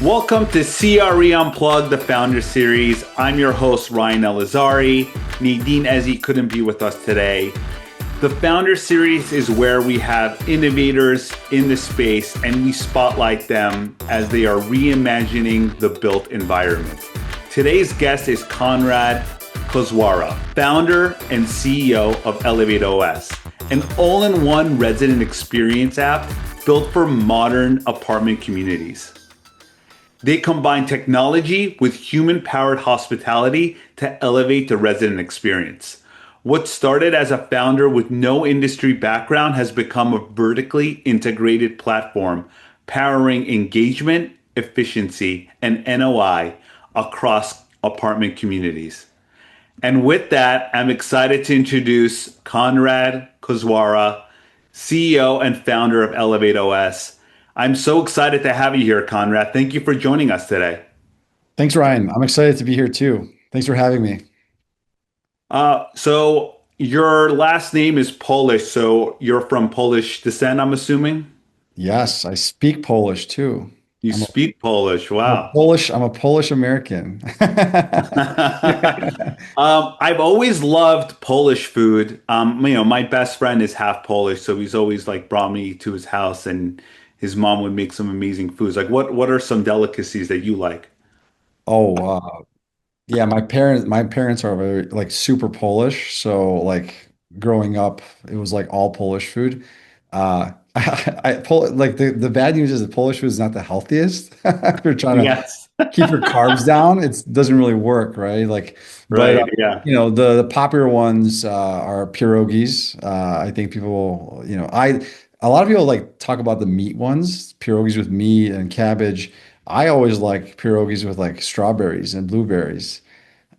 Welcome to CRE Unplugged, the Founder Series. I'm your host, Ryan Elazari. Nadine Ezzi couldn't be with us today. The Founder Series is where we have innovators in the space and we spotlight them as they are reimagining the built environment. Today's guest is Konrad Koczwara, founder and CEO of ElevateOS, an all-in-one resident experience app built for modern apartment communities. They combine technology with human-powered hospitality to elevate the resident experience. What started as a founder with no industry background has become a vertically integrated platform powering engagement, efficiency, and NOI across apartment communities. And with that, I'm excited to introduce Konrad Koczwara, CEO and founder of ElevateOS. I'm so excited to have you here, Konrad. Thank you for joining us today. Thanks, Ryan. I'm excited to be here too. Thanks for having me. So your last name is Polish, so you're from Polish descent, I'm assuming? Yes, I speak Polish too. You I'm a, speak Polish. I'm a Wow. Polish, I'm a Polish American. I've always loved Polish food. My best friend is half Polish, so he's always like brought me to his house and his mom would make some amazing foods. Like what are some delicacies that you like? Oh, yeah, my parents are very like super Polish. So like growing up, it was like all Polish food. Like the bad news is that Polish food is not the healthiest. If you're trying to Yes. keep your carbs down, it doesn't really work, right? Like, but Right. Yeah. the popular ones are pierogies. I think people, a lot of people like talk about the meat ones, pierogies with meat and cabbage. I always like pierogies with like strawberries and blueberries.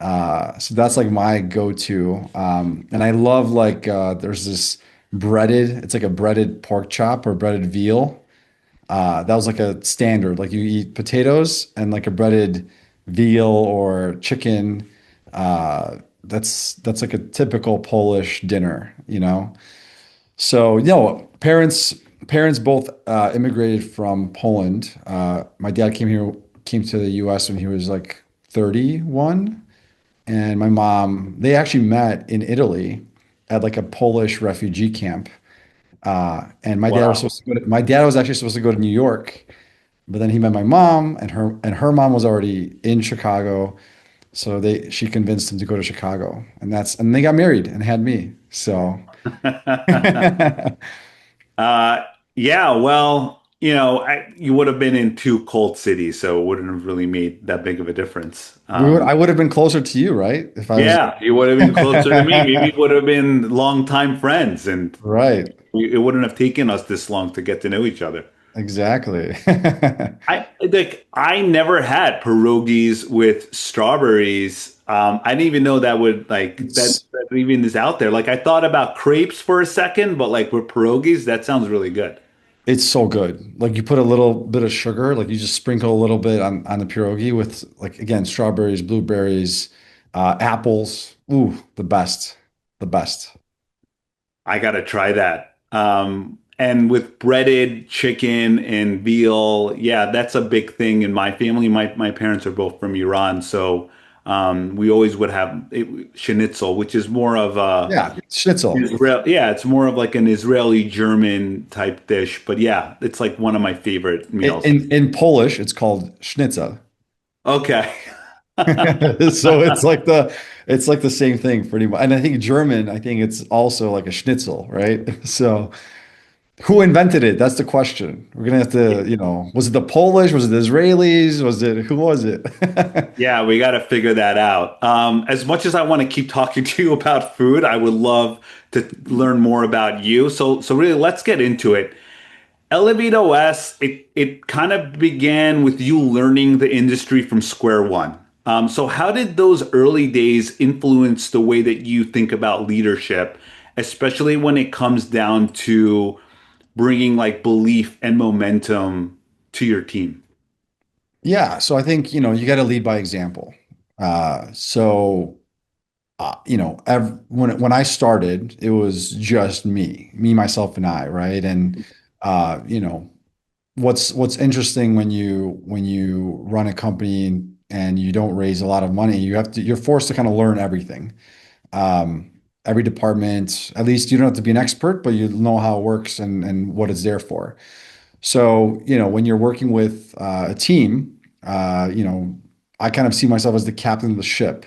So that's like my go-to. And I love like there's this it's like a breaded pork chop or breaded veal. That was like a standard. Like you eat potatoes and like a breaded veal or chicken. That's like a typical Polish dinner, you know. So, parents both immigrated from Poland. My dad came to the US when he was like 31, and my mom, they actually met in Italy at like a Polish refugee camp. And Wow. my dad was actually supposed to go to New York, but then he met my mom, and her mom was already in Chicago, so she convinced him to go to Chicago, and they got married and had me. So Uh, yeah, well, you would have been in two cold cities, so it wouldn't have really made that big of a difference. I would have been closer to you, right? If I was Yeah, you would have been closer to me. Maybe we would have been longtime friends, and right. it wouldn't have taken us this long to get to know each other. Exactly. I never had pierogies with strawberries. I didn't even know that would It's that even is out there. Like I thought about crepes for a second, but like with pierogies, that sounds really good. it's so good. Like you put a little bit of sugar, like you just sprinkle a little bit on the pierogi with like again strawberries, blueberries, apples. Ooh, the best. The best. I gotta try that. And with breaded chicken and veal, yeah, that's a big thing in my family. My parents are both from Iran, so we always would have schnitzel, which is more of a Yeah, schnitzel. Israel. Yeah, it's more of like an Israeli German type dish. But yeah, it's like one of my favorite meals. In Polish, it's called schnitzel. Okay. So it's like the same thing pretty much. And I think German, I think it's also like a schnitzel, right? So who invented it? That's the question. We're gonna have to, was it the Polish? Was it the Israelis? Who was it? Yeah, we got to figure that out. As much as I want to keep talking to you about food, I would love to learn more about you. So really, let's get into it. Elevate OS, it kind of began with you learning the industry from square one. So how did those early days influence the way that you think about leadership, especially when it comes down to bringing like belief and momentum to your team? Yeah, so I think, you got to lead by example. So when I started, it was just me, myself, and I, right? And uh, you know, what's interesting when you run a company and you don't raise a lot of money, you're forced to kind of learn everything. Every department, at least you don't have to be an expert, but you know how it works and what it's there for. So, when you're working with a team, I kind of see myself as the captain of the ship,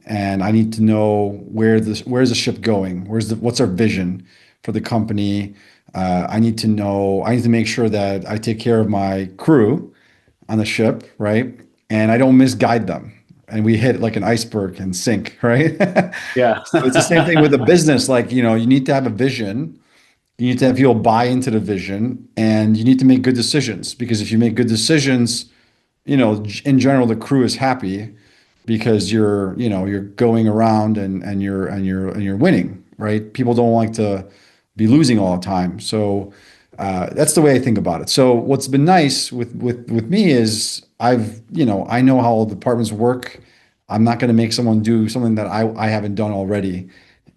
and I need to know where's the ship going? What's our vision for the company? I need to make sure that I take care of my crew on the ship, right? And I don't misguide them. And we hit like an iceberg and sink, right? Yeah. So it's the same thing with a business. Like, you need to have a vision. You need to have people buy into the vision, and you need to make good decisions, because if you make good decisions, in general, the crew is happy because you're going around and you're winning, right? People don't like to be losing all the time. So that's the way I think about it. So what's been nice with me is I know how all the departments work. I'm not going to make someone do something that I haven't done already.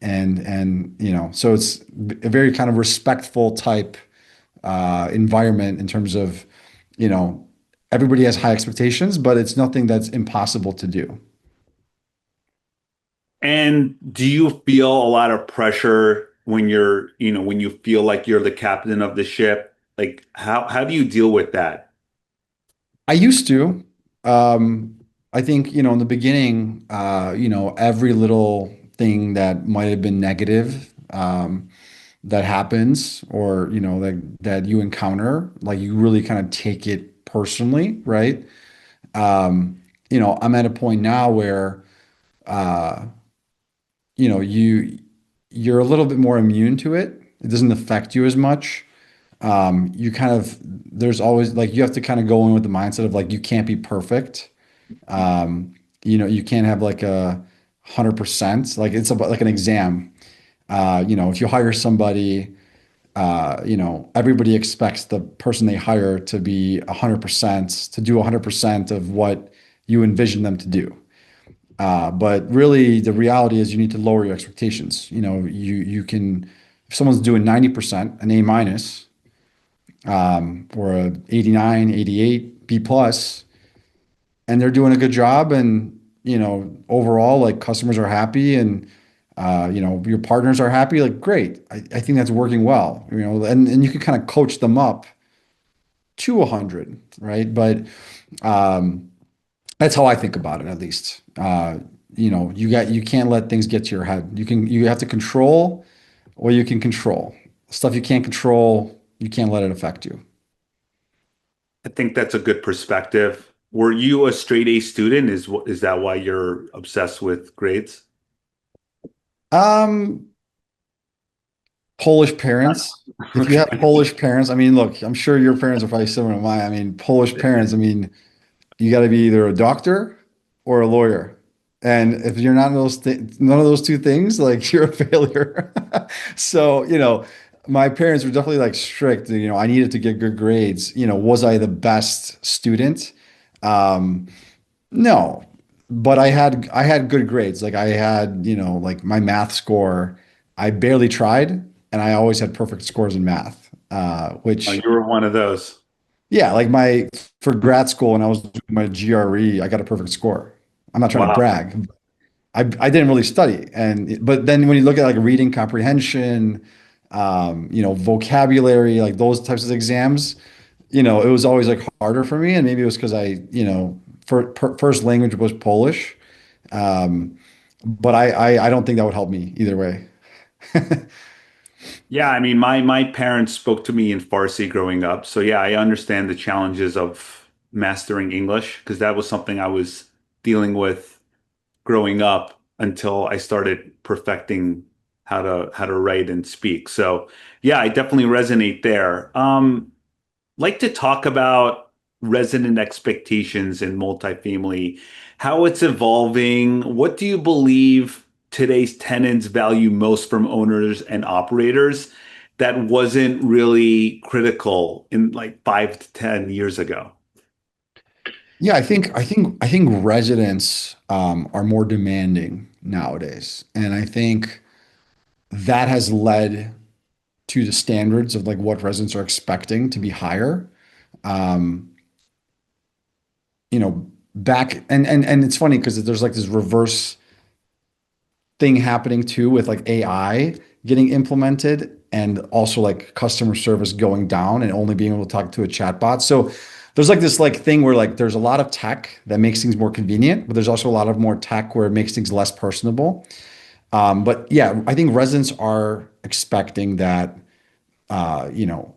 So it's a very kind of respectful type environment in terms of, you know, everybody has high expectations, but it's nothing that's impossible to do. And do you feel a lot of pressure when when you feel like you're the captain of the ship? Like how do you deal with that? I used to. Um, I think, in the beginning, every little thing that might have been negative, that happens, or, that you encounter, like you really kind of take it personally, right? I'm at a point now where, uh, you know, you you're a little bit more immune to it. It doesn't affect you as much. You kind of There's always like you have to kind of go in with the mindset of like you can't be perfect. You can't have like 100%. Like it's about like an exam. If you hire somebody, everybody expects the person they hire to be 100%, to do 100% of what you envision them to do. But really, the reality is you need to lower your expectations. You can, if someone's doing 90%, an A minus, or a 89, 88, B plus, and they're doing a good job, and overall, like customers are happy, and your partners are happy, like great. I think that's working well. And you can kind of coach them up to 100, right? But um, that's how I think about it, at least. You can't let things get to your head. You have to control what you can control. Stuff you can't control, you can't let it affect you. I think that's a good perspective. Were you a straight A student? Is that why you're obsessed with grades? Um, Polish parents. If you have Okay. Polish parents, I mean, look, I'm sure your parents are probably similar to mine. I mean, Polish parents, I mean, you got to be either a doctor or a lawyer. And if you're not none of those two things, like you're a failure. So, my parents were definitely like strict. I needed to get good grades. Was I the best student? Um, no, but I had good grades. Like I had, like my math score, I barely tried, and I always had perfect scores in math. Oh, Which you were one of those. Yeah, like for grad school when I was doing my GRE, I got a perfect score. I'm not trying to Wow. brag. I didn't really study, but then when you look at like reading comprehension, vocabulary, like those types of exams, it was always like harder for me, and maybe it was because first language was Polish. Um, but I don't think that would help me either way. Yeah, I mean, my parents spoke to me in Farsi growing up. So yeah, I understand the challenges of mastering English because that was something I was dealing with growing up until I started perfecting how to write and speak. So yeah, I definitely resonate there. Like to talk about resident expectations in multifamily, how it's evolving. What do you believe today's tenants value most from owners and operators that wasn't really critical in like 5 to 10 years ago? Yeah, I think residents are more demanding nowadays, and I think that has led to the standards of like what residents are expecting to be higher. um, you know, back and it's funny because there's like this reverse thing happening too with like AI getting implemented and also like customer service going down and only being able to talk to a chatbot. So there's like this like thing where like there's a lot of tech that makes things more convenient, but there's also a lot of more tech where it makes things less personable. But yeah, I think residents are expecting that you know,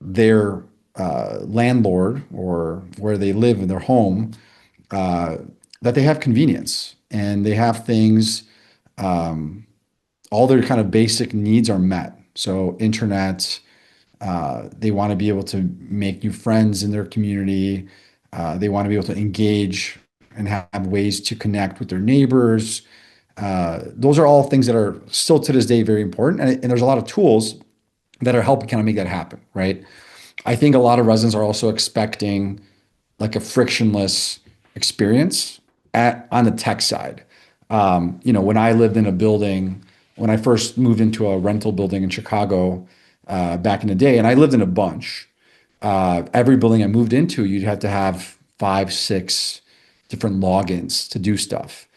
their landlord or where they live in their home, uh, that they have convenience and they have things, um, all their kind of basic needs are met. So internet, they want to be able to make new friends in their community. They want to be able to engage and have ways to connect with their neighbors. Those are all things that are still to this day very important. And there's a lot of tools that are helping kind of make that happen, right? I think a lot of residents are also expecting like a frictionless experience on the tech side. When I lived in a building, when I first moved into a rental building in Chicago back in the day, and I lived in a bunch. Every building I moved into, you'd have to have five, six different logins to do stuff,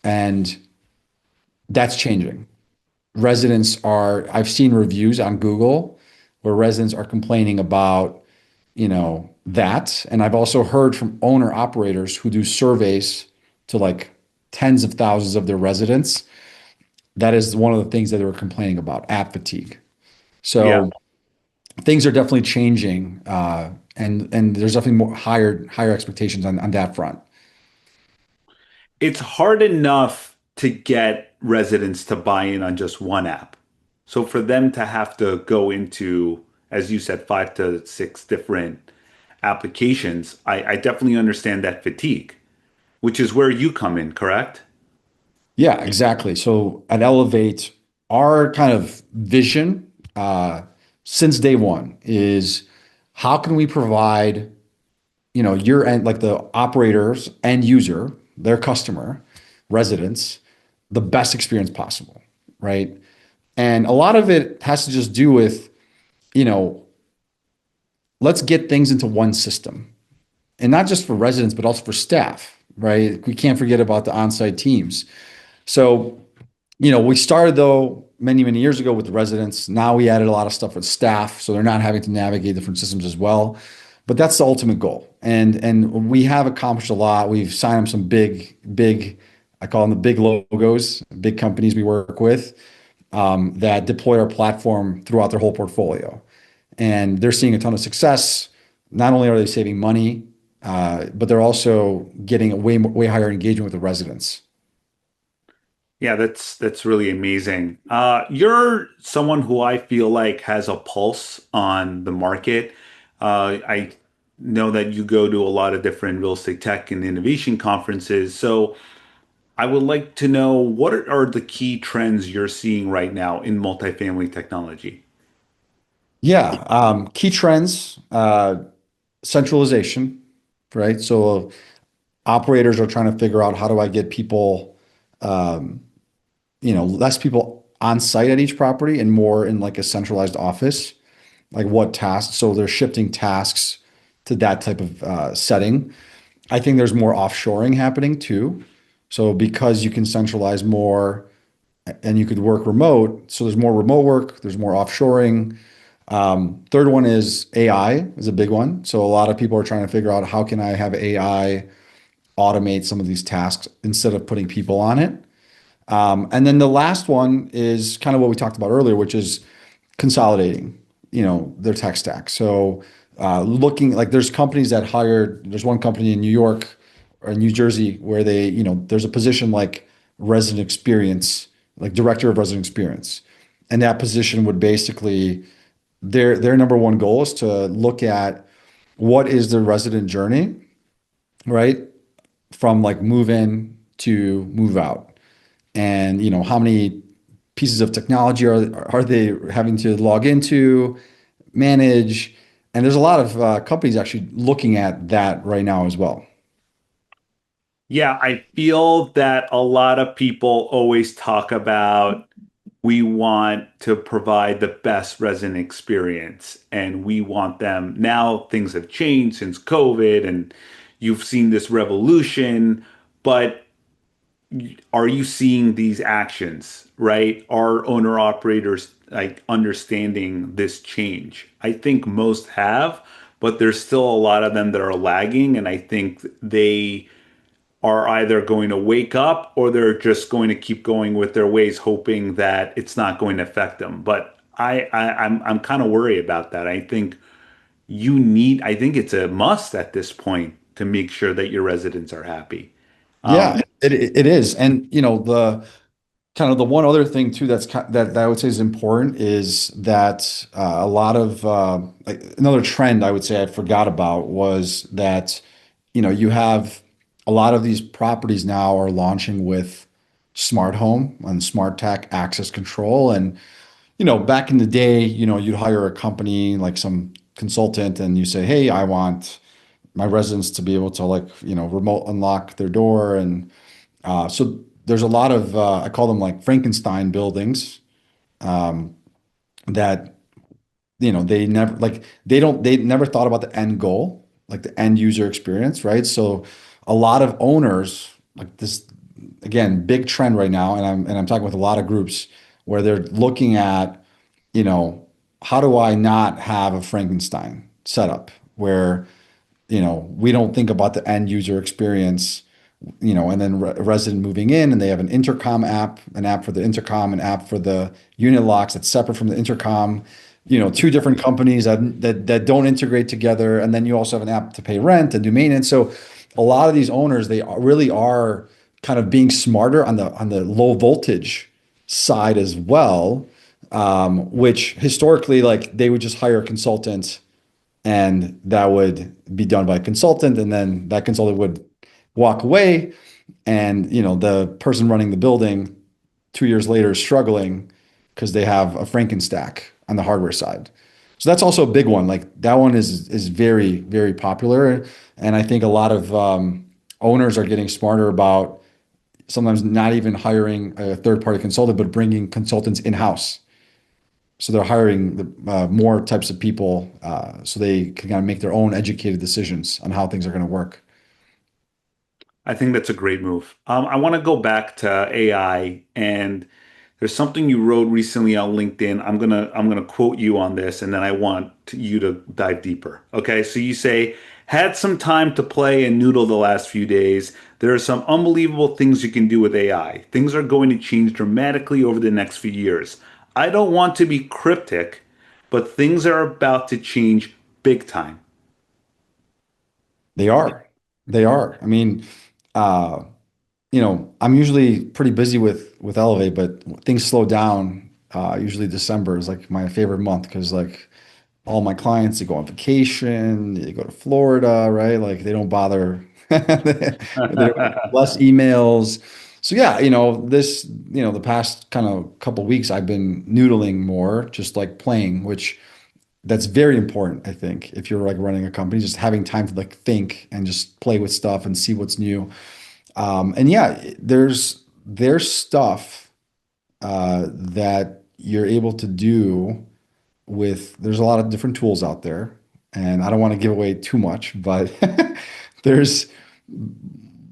and that's changing. I've seen reviews on Google where residents are complaining about, that. And I've also heard from owner operators who do surveys to like tens of thousands of their residents. That is one of the things that they were complaining about, app fatigue. Yeah. So things are definitely changing, and there's definitely more higher expectations on that front. It's hard enough to get residents to buy in on just one app. So for them to have to go into, as you said, 5 to 6 different applications, I definitely understand that fatigue, which is where you come in, correct? Yeah, exactly. So at Elevate, our kind of vision since day one is how can we provide, your end, like the operators, end user, their customer, residents, the best experience possible, right? And a lot of it has to just do with, you know, let's get things into one system. And not just for residents, but also for staff, right? We can't forget about the on-site teams. So, we started though many, many years ago with the residents. Now we added a lot of stuff with staff, so they're not having to navigate different systems as well. But that's the ultimate goal. And we have accomplished a lot. We've signed up some big, I call them the big logos, big companies we work with, that deploy our platform throughout their whole portfolio. And they're seeing a ton of success. Not only are they saving money, but they're also getting a way higher engagement with the residents. Yeah, that's really amazing. You're someone who I feel like has a pulse on the market. I know that you go to a lot of different real estate tech and innovation conferences. So I would like to know what are the key trends you're seeing right now in multifamily technology? Yeah, key trends, centralization, right? So operators are trying to figure out how do I get people, um, less people on site at each property and more in like a centralized office. Like what tasks? So they're shifting tasks to that type of setting. I think there's more offshoring happening too. So because you can centralize more and you could work remote, so there's more remote work, there's more offshoring. Third one is AI is a big one. So a lot of people are trying to figure out how can I have AI automate some of these tasks instead of putting people on it. And then the last one is kind of what we talked about earlier, which is consolidating, their tech stack. So looking like there's one company in New York or New Jersey where there's a position like resident experience, like director of resident experience. And that position would basically their number one goal is to look at what is the resident journey, right? From like move in to move out. And how many pieces of technology are they having to log into, manage? And there's a lot of companies actually looking at that right now as well. Yeah, I feel that a lot of people always talk about we want to provide the best resident experience, and we want them. Now things have changed since COVID, and you've seen this revolution, but are you seeing these actions, right? Are owner operators like understanding this change? I think most have, but there's still a lot of them that are lagging, and I think they are either going to wake up or they're just going to keep going with their ways, hoping that it's not going to affect them. But I'm kind of worried about that. I think it's a must at this point to make sure that your residents are happy. Yeah, it is. And the kind of the one other thing too that I would say is important is that a lot of like another trend I would say I forgot about was that you have a lot of these properties now are launching with smart home and smart tech access control. And back in the day, you'd hire a company like some consultant and you say, hey, I want my residents to be able to like remote unlock their door. And so there's a lot of I call them like Frankenstein buildings um, that they never thought about the end goal, like the end user experience, right? So a lot of owners like this, again, big trend right now, and I'm talking with a lot of groups where they're looking at, you know, how do I not have a Frankenstein setup where we don't think about the end user experience, and then a resident moving in and they have an intercom app, an app for the intercom, an app for the unit locks that's separate from the intercom, two different companies that don't integrate together. And then you also have an app to pay rent and do maintenance. So a lot of these owners, they really are kind of being smarter on the low voltage side as well, which historically, like they would just hire a consultant and that would be done by a consultant, and then that consultant would walk away, and the person running the building 2 years later is struggling because they have a Frankenstack on the hardware side. So that's also a big one. Like that one is very, very popular, and I think a lot of owners are getting smarter about sometimes not even hiring a third-party consultant, but bringing consultants in-house. So they're hiring more types of people so they can kind of make their own educated decisions on how things are going to work. I think that's a great move. I want to go back to AI, and there's something you wrote recently on LinkedIn. I'm gonna quote you on this, and then I want you to dive deeper. Okay, so you say, "Had some time to play and noodle the last few days. There are some unbelievable things you can do with AI. Things are going to change dramatically over the next few years. I don't want to be cryptic, but things are about to change big time." They are. They are. I mean, uh, I'm usually pretty busy with Elevate, but things slow down. Usually December is like my favorite month because like all my clients, they go on vacation, they go to Florida, right? Like they don't bother, they don't less emails. So yeah, the past kind of couple weeks, I've been noodling more, just like playing, which that's very important, I think, if you're like running a company, just having time to like think and just play with stuff and see what's new. And yeah, there's stuff that you're able to do there's a lot of different tools out there, and I don't want to give away too much, but there's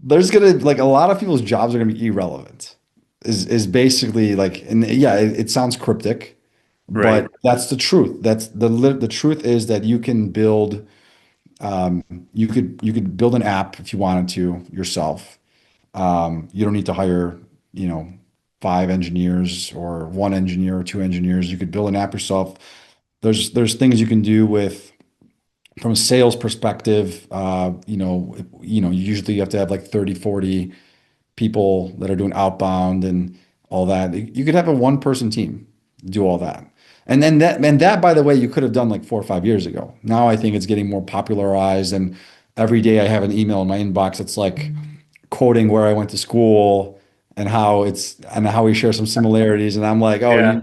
there's gonna like a lot of people's jobs are gonna be irrelevant. Is basically like, and yeah, it sounds cryptic, Right. but that's the truth. That's the truth is that you can build you could build an app if you wanted to yourself. You don't need to hire, you know, 5 engineers or 1 engineer or 2 engineers. You could build an app yourself. There's things you can do with from a sales perspective. Usually you have to have like 30, 40 people that are doing outbound and all that. You could have a one-person team do all that. And that, by the way, you could have done like 4 or 5 years ago. Now I think it's getting more popularized, and every day I have an email in my inbox that's like quoting where I went to school and how we share some similarities. And I'm like, oh, Yeah.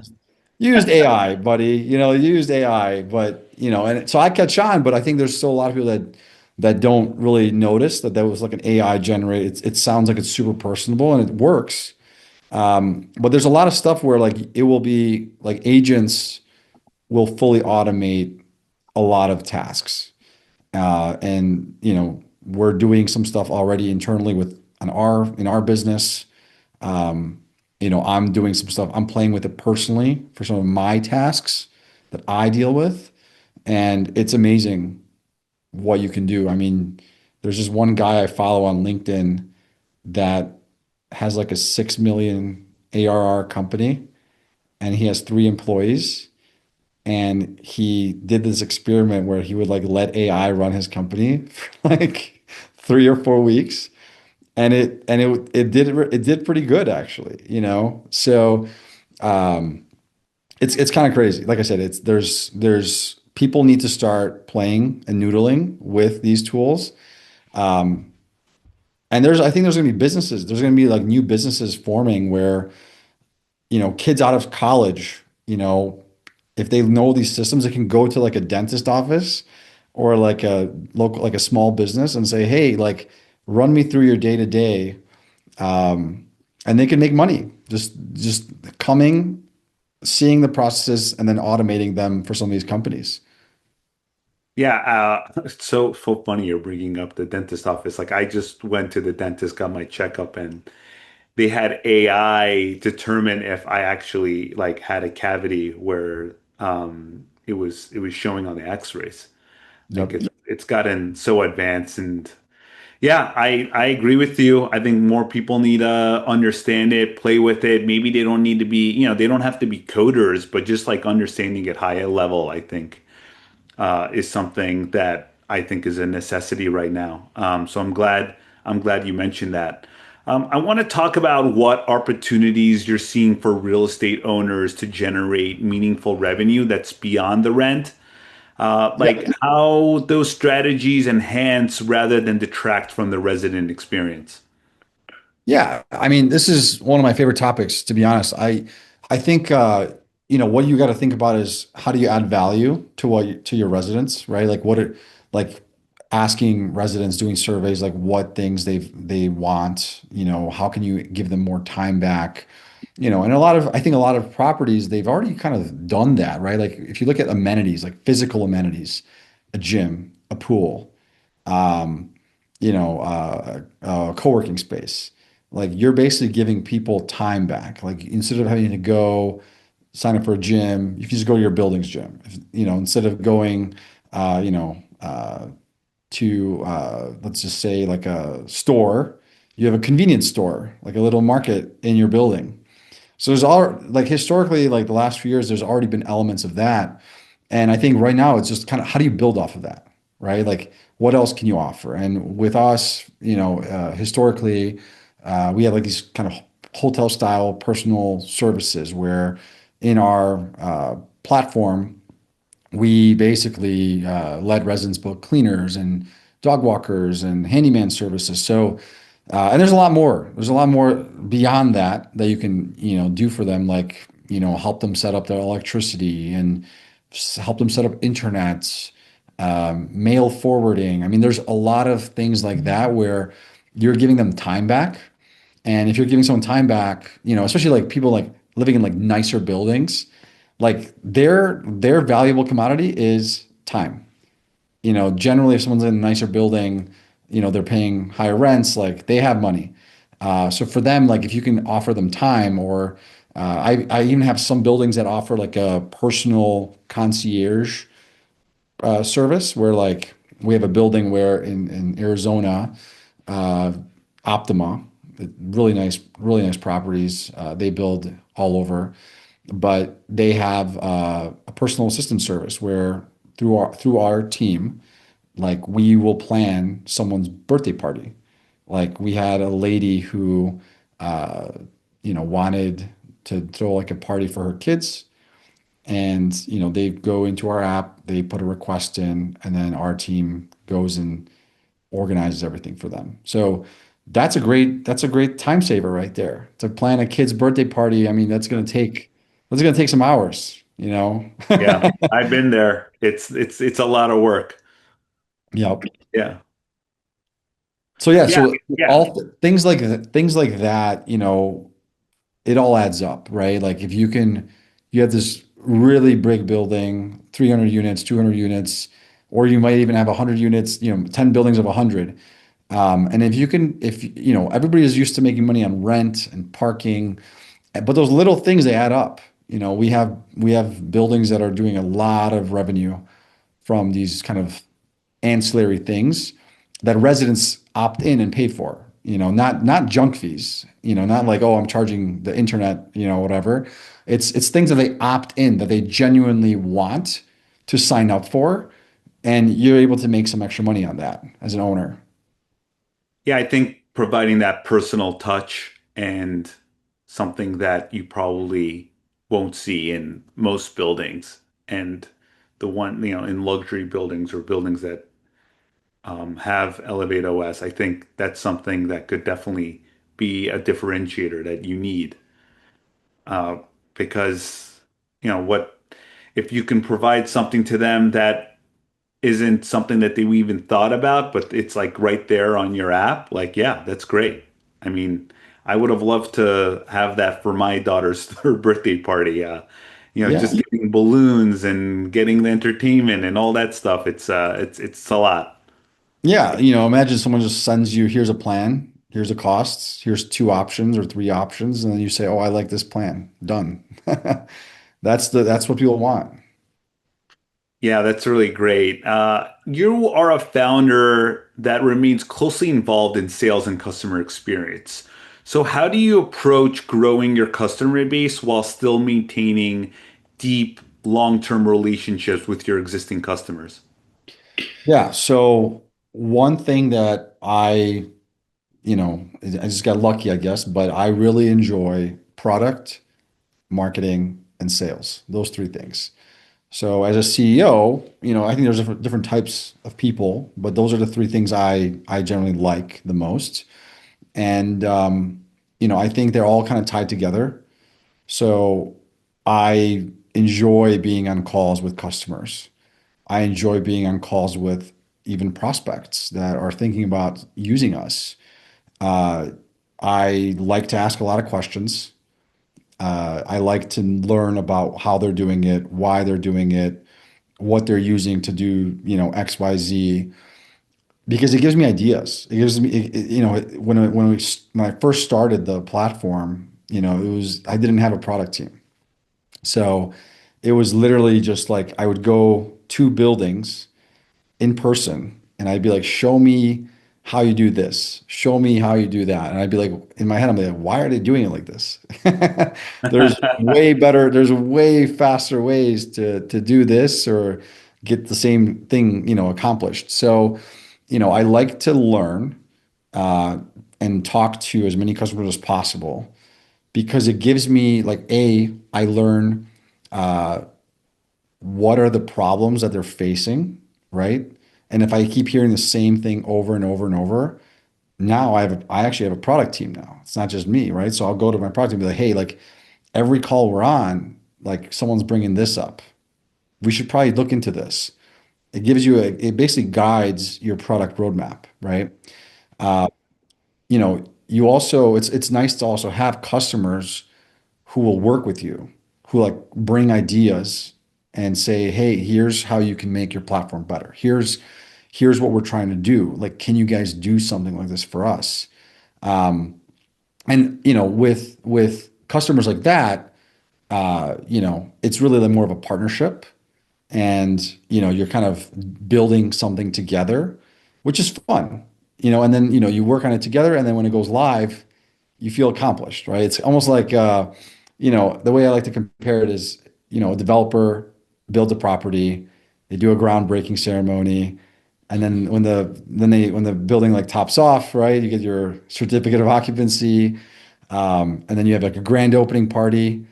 you used AI, buddy. You used AI, but and so I catch on, but I think there's still a lot of people that don't really notice that was like an AI generated. It sounds like it's super personable and it works. But there's a lot of stuff where like it will be like agents will fully automate a lot of tasks. And we're doing some stuff already internally with in our business. I'm doing some stuff. I'm playing with it personally for some of my tasks that I deal with, and it's amazing what you can do. I mean, there's just one guy I follow on LinkedIn that has like a 6 million ARR company, and he has 3 employees. And he did this experiment where he would like let AI run his company for like 3 or 4 weeks, and it did pretty good actually, So um, it's kind of crazy. Like I said, it's there's people need to start playing and noodling with these tools. Um, and I think there's going to be businesses. There's going to be like new businesses forming where kids out of college, if they know these systems, they can go to like a dentist office or like a local, like a small business and say, hey, like run me through your day to day. And they can make money just coming, seeing the processes and then automating them for some of these companies. Yeah, it's so funny you're bringing up the dentist office. Like I just went to the dentist, got my checkup, and they had AI determine if I actually like had a cavity where it was showing on the X-rays. Like Yep. it's gotten so advanced, and yeah, I agree with you. I think more people need to understand it, play with it. Maybe they don't need to be, they don't have to be coders, but just like understanding it higher level, I think is something that I think is a necessity right now. So I'm glad you mentioned that. I want to talk about what opportunities you're seeing for real estate owners to generate meaningful revenue that's beyond the rent. Yeah. Like how those strategies enhance rather than detract from the resident experience. Yeah. I mean, this is one of my favorite topics, to be honest. I think what you got to think about is how do you add value to your residents, right? Like like asking residents, doing surveys, like what things they want, how can you give them more time back? And I think a lot of properties, they've already kind of done that, right? Like if you look at amenities, like physical amenities, a gym, a pool, um, a co-working space. Like you're basically giving people time back. Like instead of having to go sign up for a gym, you can just go to your building's gym. Instead of going, to let's just say like a store, you have a convenience store, like a little market in your building. So there's all like historically, like the last few years, there's already been elements of that. And I think right now it's just kind of how do you build off of that, right? Like what else can you offer? And with us, historically, we have like these kind of hotel style personal services where in our platform, we basically let residents book cleaners and dog walkers and handyman services. So, and there's a lot more. There's a lot more beyond that you can, do for them, like, help them set up their electricity and help them set up internet, mail forwarding. I mean, there's a lot of things like that where you're giving them time back. And if you're giving someone time back, especially like people like living in like nicer buildings, like their valuable commodity is time. Generally, if someone's in a nicer building, they're paying higher rents, like they have money. So for them, like if you can offer them time, or I even have some buildings that offer like a personal concierge service where like we have a building where in Arizona, uh, Optima, really nice properties. They build all over, but they have a personal assistant service where through our team, like we will plan someone's birthday party. Like we had a lady who, uh, wanted to throw like a party for her kids, and they go into our app, they put a request in, and then our team goes and organizes everything for them. So that's a great time saver right there. To plan a kid's birthday party, I mean, that's gonna take some hours. Yeah, I've been there. It's a lot of work. Yep. Yeah. So yeah, Yeah. so Yeah. all things like that, it all adds up, right? Like if you have this really big building, 300 units, 200 units, or you might even have 100 units, 10 buildings of 100. And if everybody is used to making money on rent and parking, but those little things, they add up. We have buildings that are doing a lot of revenue from these kind of ancillary things that residents opt in and pay for. Not junk fees. Not like, oh, I'm charging the internet, whatever. It's things that they opt in, that they genuinely want to sign up for, and you're able to make some extra money on that as an owner. Yeah, I think providing that personal touch and something that you probably won't see in most buildings, and the one, in luxury buildings or buildings that have Elevate OS, I think that's something that could definitely be a differentiator that you need. Uh, because, what if you can provide something to them that isn't something that they even thought about, but it's like right there on your app. Like, yeah, that's great. I mean, I would have loved to have that for my daughter's third birthday party. Yeah. Just getting balloons and getting the entertainment and all that stuff. It's a lot. Yeah, imagine someone just sends you, here's a plan, here's a cost, here's two options or three options, and then you say, "Oh, I like this plan." Done. That's what people want. Yeah, that's really great. You are a founder that remains closely involved in sales and customer experience. So, how do you approach growing your customer base while still maintaining deep, long-term relationships with your existing customers? Yeah, so one thing that I just got lucky, I guess, but I really enjoy product, marketing, and sales. Those three things. So as a CEO, I think there's different types of people, but those are the three things I generally like the most. And I think they're all kind of tied together. So I enjoy being on calls with customers. I enjoy being on calls with even prospects that are thinking about using us. Uh, I like to ask a lot of questions. I like to learn about how they're doing it, why they're doing it, what they're using to do, X, Y, Z, because it gives me ideas. It gives me, when I first started the platform, I didn't have a product team. So it was literally just like I would go to buildings in person and I'd be like, show me how you do this. Show me how you do that. And I'd be like, in my head, I'm like, why are they doing it like this? There's way faster ways to do this or get the same thing, accomplished. So, I like to learn uh, and talk to as many customers as possible because it gives me like, I learn uh, what are the problems that they're facing, right? And if I keep hearing the same thing over and over and over, now I actually have a product team now. It's not just me, right? So I'll go to my product team and be like, hey, like every call we're on, like someone's bringing this up. We should probably look into this. It basically guides your product roadmap, right? Uh, you also, it's nice to also have customers who will work with you, who like bring ideas and say, hey, here's how you can make your platform better. Here's what we're trying to do. Like, can you guys do something like this for us? Um, and with customers like that, it's really like more of a partnership, and you're kind of building something together, which is fun. And then you work on it together, and then when it goes live, you feel accomplished, right? It's almost like, the way I like to compare it is, a developer builds a property, they do a groundbreaking ceremony, and then when the building like tops off, right, you get your certificate of occupancy, and then you have like a grand opening party,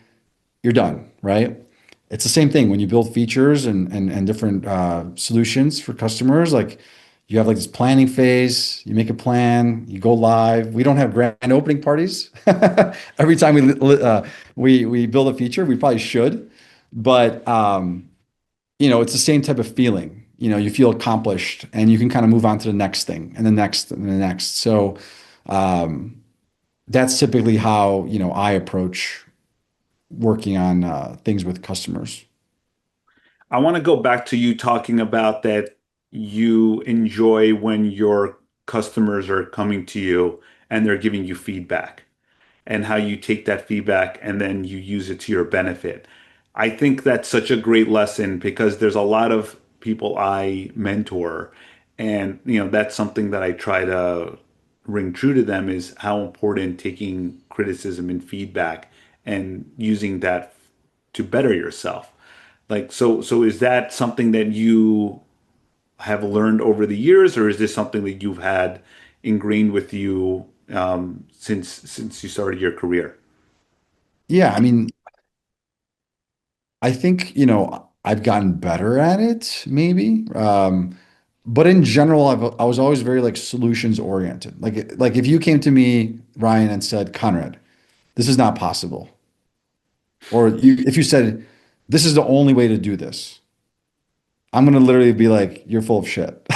you're done, right? It's the same thing when you build features and different solutions for customers. Like you have like this planning phase, you make a plan, you go live. We don't have grand opening parties. Every time we build a feature, we probably should, but it's the same type of feeling. You feel accomplished, and you can kind of move on to the next thing, and the next, and the next. So, um, that's typically how, I approach working on things with customers. I want to go back to you talking about that you enjoy when your customers are coming to you and they're giving you feedback, and how you take that feedback and then you use it to your benefit. I think that's such a great lesson because there's a lot of people I mentor, and that's something that I try to ring true to them is how important taking criticism and feedback and using that to better yourself. Like, so is that something that you have learned over the years, or is this something that you've had ingrained with you since you started your career? Yeah, I mean, I think, I've gotten better at it, maybe. But in general, I was always very like solutions oriented. Like if you came to me, Ryan, and said, Conrad, this is not possible, or if you said, this is the only way to do this, I'm gonna literally be like, you're full of shit.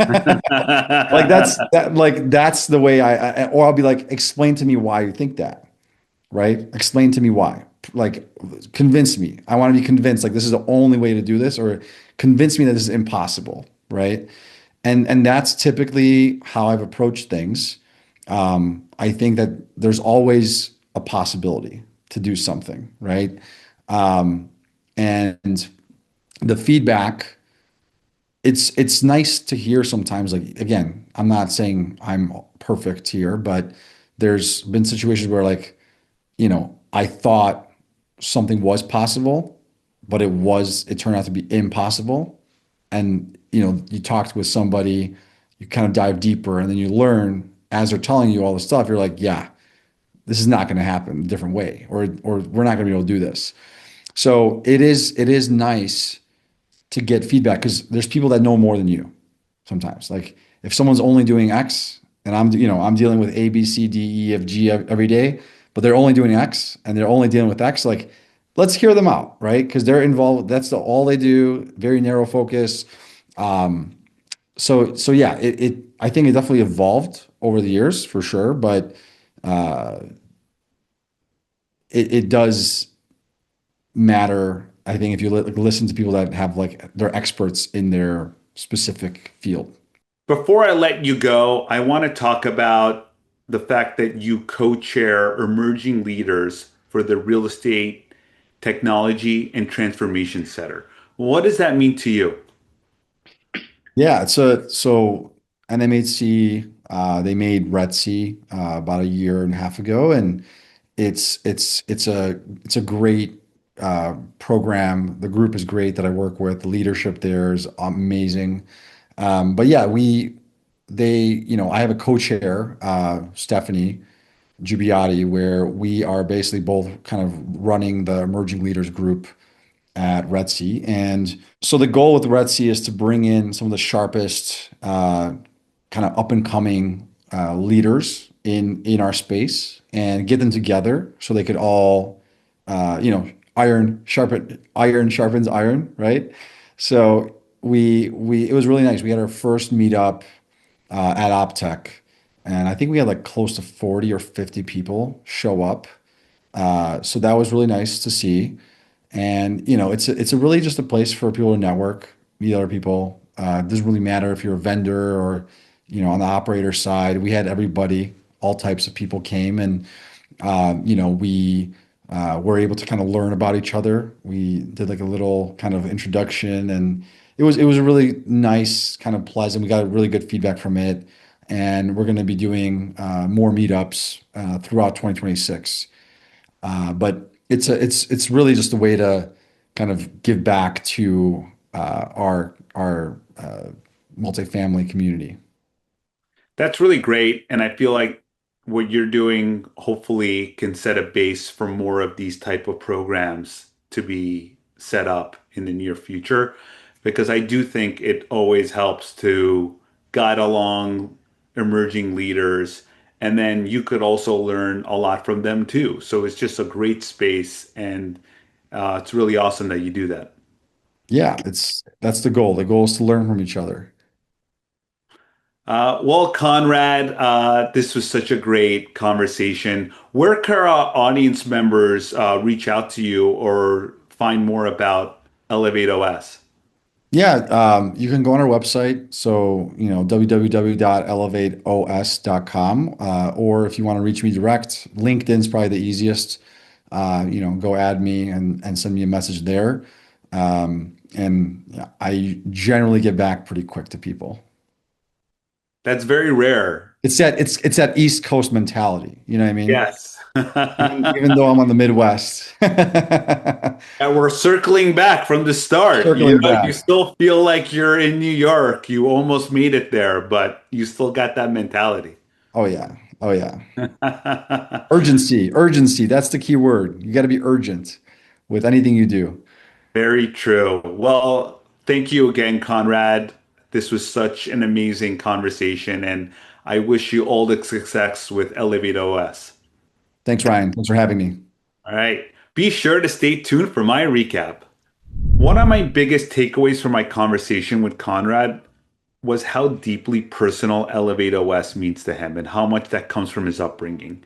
Like that's the way or I'll be like, explain to me why you think that, right? Explain to me why. Like, convince me. I want to be convinced, like, this is the only way to do this, or convince me that this is impossible, right? And that's typically how I've approached things. I think that there's always a possibility to do something, right? Um, and the feedback, it's nice to hear sometimes. Like, again, I'm not saying I'm perfect here, but there's been situations where, like, I thought something was possible, but it turned out to be impossible. And, you talked with somebody, you kind of dive deeper, and then you learn as they're telling you all the stuff, you're like, yeah, this is not going to happen a different way, or we're not going to be able to do this. So it is nice to get feedback because there's people that know more than you sometimes. Like if someone's only doing X and I'm dealing with A, B, C, D, E, F, G every day, but they're only doing X and they're only dealing with X, like let's hear them out, right? Because they're involved. That's all they do, very narrow focus. Um, so yeah, I think it definitely evolved over the years for sure, but uh, it does matter. I think if you listen to people that have like they're experts in their specific field. Before I let you go, I want to talk about the fact that you co-chair emerging leaders for the Real Estate Technology and Transformation Center. What does that mean to you? Yeah, so NMHC they made RETTC about a year and a half ago, and it's a great program. The group is great that I work with. The leadership there is amazing. But yeah, I have a co-chair, Stephanie Giubbiati, where we are basically both kind of running the emerging leaders group at RETTC. And so the goal with RETTC is to bring in some of the sharpest kind of up and coming leaders in our space and get them together so they could all iron sharpens iron, right? So we it was really nice. We had our first meetup at OpTech, and I think we had like close to 40 or 50 people show up. So that was really nice to see. And it's a really just a place for people to network, meet other people. It doesn't really matter if you're a vendor or on the operator side. We had everybody, all types of people came, and we were able to kind of learn about each other. We did like a little kind of introduction, and it was a really nice, kind of pleasant. We got really good feedback from it, and we're going to be doing more meetups throughout 2026. But it's really just a way to kind of give back to our multifamily community. That's really great. And I feel like what you're doing hopefully can set a base for more of these type of programs to be set up in the near future. Because I do think it always helps to guide along emerging leaders. And then you could also learn a lot from them too. So it's just a great space. And it's really awesome that you do that. Yeah, that's the goal. The goal is to learn from each other. Well, Conrad, this was such a great conversation. Where can our audience members reach out to you or find more about ElevateOS? Yeah, you can go on our website. So, www.elevateos.com. Or if you want to reach me direct, LinkedIn's probably the easiest. Go add me and send me a message there. And yeah, I generally get back pretty quick to people. That's very rare. It's that East Coast mentality. You know what I mean? Yes. Even though I'm on the Midwest. And we're circling back from the start. Circling You back. still feel like you're in New York. You almost made it there, but you still got that mentality. Oh yeah. Oh yeah. Urgency. Urgency. That's the key word. You got to be urgent with anything you do. Very true. Well, thank you again, Conrad. This was such an amazing conversation, and I wish you all the success with Elevate OS. Thanks, Ryan. Thanks for having me. All right. Be sure to stay tuned for my recap. One of my biggest takeaways from my conversation with Conrad was how deeply personal Elevate OS means to him and how much that comes from his upbringing.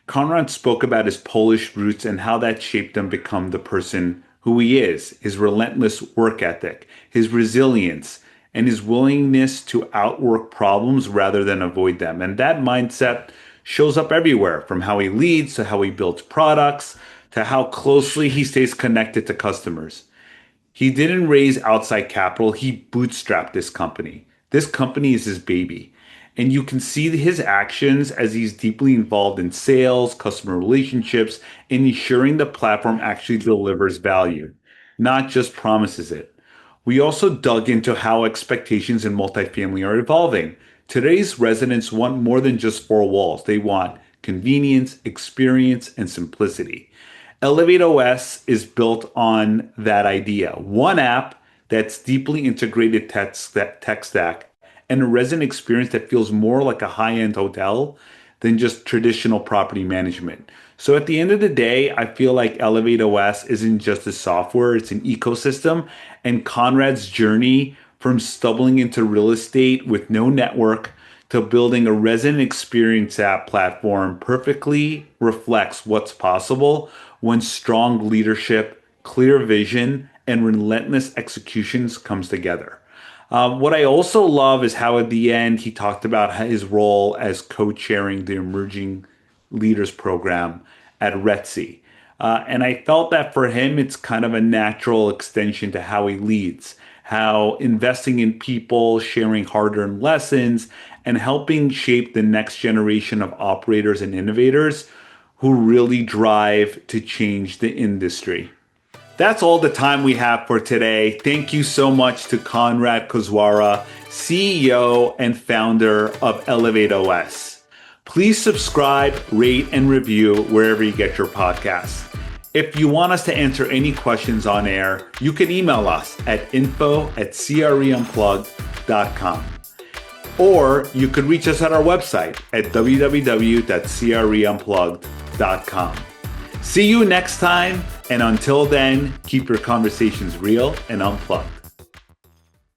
Konrad spoke about his Polish roots and how that shaped him become the person who he is, his relentless work ethic, his resilience, and his willingness to outwork problems rather than avoid them. And that mindset shows up everywhere, from how he leads to how he builds products to how closely he stays connected to customers. He didn't raise outside capital, he bootstrapped this company. This company is his baby. And you can see his actions as he's deeply involved in sales, customer relationships, and ensuring the platform actually delivers value, not just promises it. We also dug into how expectations in multifamily are evolving. Today's residents want more than just four walls. They want convenience, experience, and simplicity. Elevate OS is built on that idea. One app that's deeply integrated tech stack and a resident experience that feels more like a high-end hotel than just traditional property management. So at the end of the day, I feel like Elevate OS isn't just a software, it's an ecosystem. And Conrad's journey from stumbling into real estate with no network to building a resident experience app platform perfectly reflects what's possible when strong leadership, clear vision, and relentless executions comes together. What I also love is how at the end he talked about his role as co-chairing the Emerging Leaders Program at RETTC. And I felt that for him, it's kind of a natural extension to how he leads, how investing in people, sharing hard-earned lessons, and helping shape the next generation of operators and innovators who really drive to change the industry. That's all the time we have for today. Thank you so much to Konrad Koczwara, CEO and founder of ElevateOS. Please subscribe, rate, and review wherever you get your podcasts. If you want us to answer any questions on air, you can email us at info@creunplugged.com. Or you could reach us at our website at www.creunplugged.com. See you next time, and until then, keep your conversations real and unplugged.